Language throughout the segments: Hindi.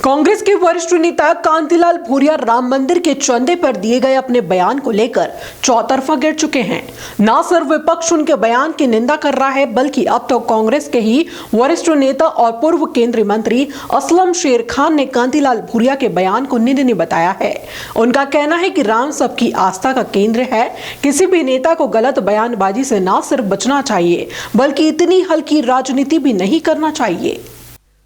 कांग्रेस के वरिष्ठ नेता कांतिलाल भूरिया राम मंदिर के चंदे पर दिए गए अपने बयान को लेकर चौतरफा गिर चुके हैं। न सिर्फ विपक्ष उनके बयान की निंदा कर रहा है, बल्कि अब तो कांग्रेस के ही वरिष्ठ नेता और पूर्व केंद्रीय मंत्री असलम शेर खान ने कांतिलाल भूरिया के बयान को निंदनीय बताया है। उनका कहना है कि राम सबकी आस्था का केंद्र है। किसी भी नेता को गलत बयानबाजी से न सिर्फ बचना चाहिए, बल्कि इतनी हल्की राजनीति भी नहीं करना चाहिए।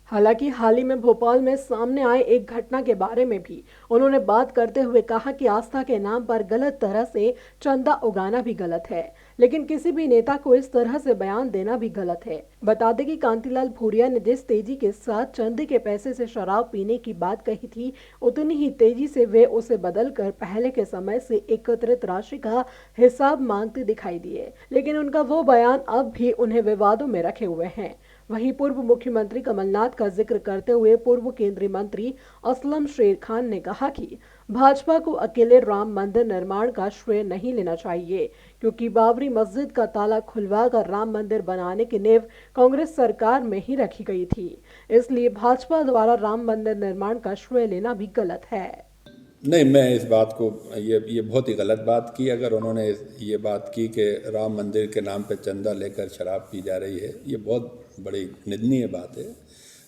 हालांकि हाल ही में भोपाल में सामने आए एक घटना के बारे में भी उन्होंने बात करते हुए कहा कि आस्था के नाम पर गलत तरह से चंदा उगाना भी गलत है, लेकिन किसी भी नेता को इस तरह से बयान देना भी गलत है। बता दें कि कांतिलाल भूरिया ने जिस तेजी के साथ चंदे के पैसे से शराब पीने की बात कही थी, उतनी ही तेजी से वे उसे बदलकर पहले के समय से एकत्रित राशि का हिसाब मांगते दिखाई दिए, लेकिन उनका वो बयान अब भी उन्हें विवादों में रखे हुए हैं। वहीं पूर्व मुख्यमंत्री कमलनाथ का जिक्र करते हुए पूर्व केंद्रीय मंत्री असलम शेर खान ने कहा कि भाजपा को अकेले राम मंदिर निर्माण का श्रेय नहीं लेना चाहिए, क्योंकि बाबरी मस्जिद का ताला खुलवाकर राम मंदिर बनाने की नींव कांग्रेस सरकार में ही रखी गई थी। इसलिए भाजपा द्वारा राम मंदिर निर्माण का श्रेय लेना भी गलत है। नहीं, मैं इस बात को ये बहुत ही गलत बात की। अगर उन्होंने ये बात की कि राम मंदिर के नाम पे चंदा लेकर शराब पी जा रही है, ये बहुत बड़ी निंदनीय बात है।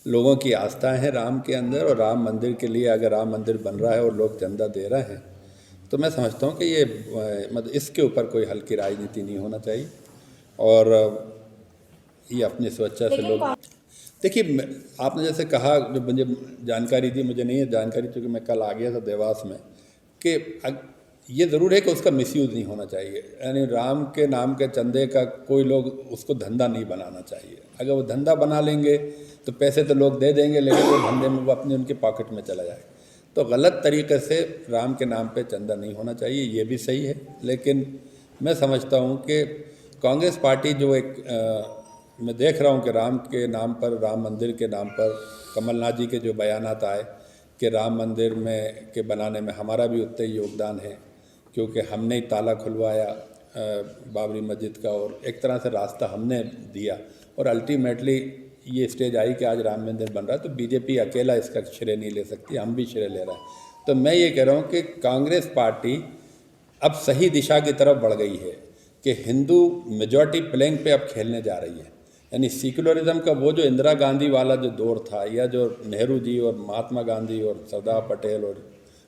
लोगों की आस्थाएं हैं राम के अंदर, और राम मंदिर के लिए अगर राम मंदिर बन रहा है और लोग चंदा दे रहे हैं, तो मैं समझता हूँ कि ये मतलब इसके ऊपर कोई हल्की राजनीति नहीं होना चाहिए। और ये अपनी स्वेच्छा से लोग, देखिए, आपने जैसे कहा, जो मुझे जानकारी दी, मुझे नहीं है जानकारी, क्योंकि मैं कल आ गया था देवास में, कि ये ज़रूर है कि उसका मिसयूज़ नहीं होना चाहिए। यानी राम के नाम के चंदे का कोई लोग उसको धंधा नहीं बनाना चाहिए। अगर वो धंधा बना लेंगे तो पैसे तो लोग दे देंगे, लेकिन वो धंधे में वो अपने उनके पॉकेट में चला जाएगा। तो गलत तरीके से राम के नाम पे चंदा नहीं होना चाहिए, ये भी सही है। लेकिन मैं समझता हूँ कि कांग्रेस पार्टी जो मैं देख रहा हूँ कि राम के नाम पर, राम मंदिर के नाम पर कमलनाथ जी के जो बयानात आए कि राम मंदिर में के बनाने में हमारा भी उतना ही योगदान है, क्योंकि हमने ही ताला खुलवाया बाबरी मस्जिद का, और एक तरह से रास्ता हमने दिया, और अल्टीमेटली ये स्टेज आई कि आज राम मंदिर बन रहा है। तो बीजेपी अकेला इसका श्रेय नहीं ले सकती, हम भी श्रेय ले रहे हैं। तो मैं ये कह रहा हूँ कि कांग्रेस पार्टी अब सही दिशा की तरफ बढ़ गई है कि हिंदू मेजॉरिटी प्लेइंग पे अब खेलने जा रही है। यानी सेक्युलरिज्म का वो जो इंदिरा गांधी वाला जो दौर था, या जो नेहरू जी और महात्मा गांधी और सरदार पटेल और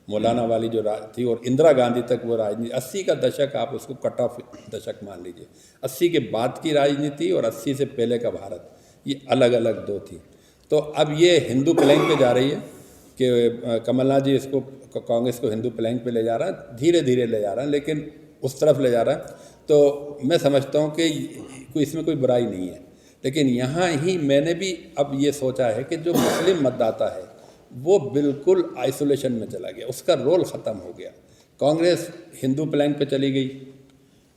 मौलाना वाली जो थी, और इंदिरा गांधी तक वो राजनीति, 80 का दशक आप उसको कट ऑफ दशक मान लीजिए। 80 के बाद की राजनीति और 80 से पहले का भारत, ये अलग अलग दो थी। तो अब ये हिंदू प्लेइंग पे जा रही है कि कमलनाथ जी इसको, कांग्रेस को हिंदू प्लेइंग पे ले जा रहा है, धीरे धीरे ले जा रहा है, लेकिन उस तरफ ले जा रहा है। तो मैं समझता हूँ कि इसमें कोई बुराई नहीं है। लेकिन यहाँ ही मैंने भी अब ये सोचा है कि जो मुस्लिम मतदाता है वो बिल्कुल आइसोलेशन में चला गया, उसका रोल ख़त्म हो गया। कांग्रेस हिंदू प्लेइंग पे चली गई,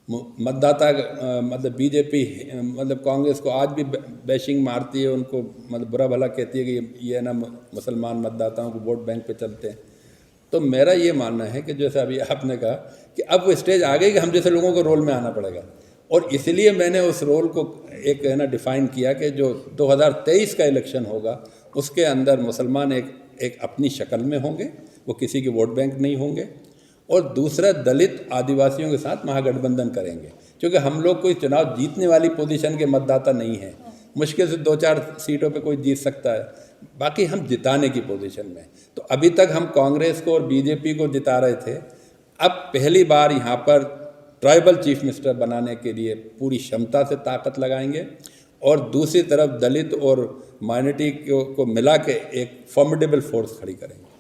मतदाता मतलब बीजेपी मतलब कांग्रेस को आज भी बैशिंग मारती है, उनको मतलब बुरा भला कहती है कि ये ना मुसलमान मतदाताओं को वोट बैंक पे चलते हैं। तो मेरा ये मानना है कि जैसे अभी आपने कहा कि अब वो स्टेज आ गई कि हम जैसे लोगों को रोल में आना पड़ेगा, और इसलिए मैंने उस रोल को एक है ना डिफ़ाइन किया कि जो 2023 का इलेक्शन होगा उसके अंदर मुसलमान एक अपनी शक्ल में होंगे, वो किसी के वोट बैंक नहीं होंगे, और दूसरा दलित आदिवासियों के साथ महागठबंधन करेंगे, क्योंकि हम लोग कोई चुनाव जीतने वाली पोजीशन के मतदाता नहीं हैं। मुश्किल से 2-4 सीटों पे कोई जीत सकता है, बाकी हम जिताने की पोजीशन में। तो अभी तक हम कांग्रेस को और बीजेपी को जिता रहे थे, अब पहली बार यहाँ पर ट्राइबल चीफ मिनिस्टर बनाने के लिए पूरी क्षमता से ताकत लगाएंगे, और दूसरी तरफ दलित और माइनॉरिटी को मिला के एक फॉर्मिडेबल फोर्स खड़ी करेंगे।